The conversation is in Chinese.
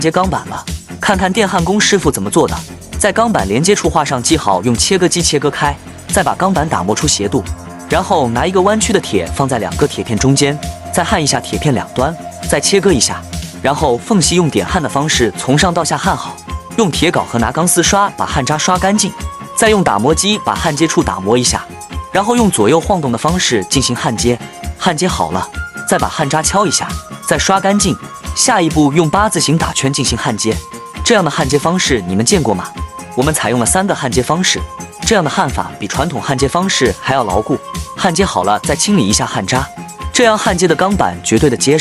接钢板了，看看电焊工师傅怎么做的。在钢板连接处画上记号，用切割机切割开，再把钢板打磨出斜度，然后拿一个弯曲的铁放在2个铁片中间，再焊一下铁片2端，再切割一下，然后缝隙用点焊的方式从上到下焊好，用铁镐和拿钢丝刷把焊渣刷干净，再用打磨机把焊接处打磨一下，然后用左右晃动的方式进行焊接。焊接好了，再把焊渣敲一下，再刷干净。下一步用8字形打圈进行焊接。这样的焊接方式你们见过吗？我们采用了3个焊接方式，这样的焊法比传统焊接方式还要牢固。焊接好了再清理一下焊渣，这样焊接的钢板绝对的结实。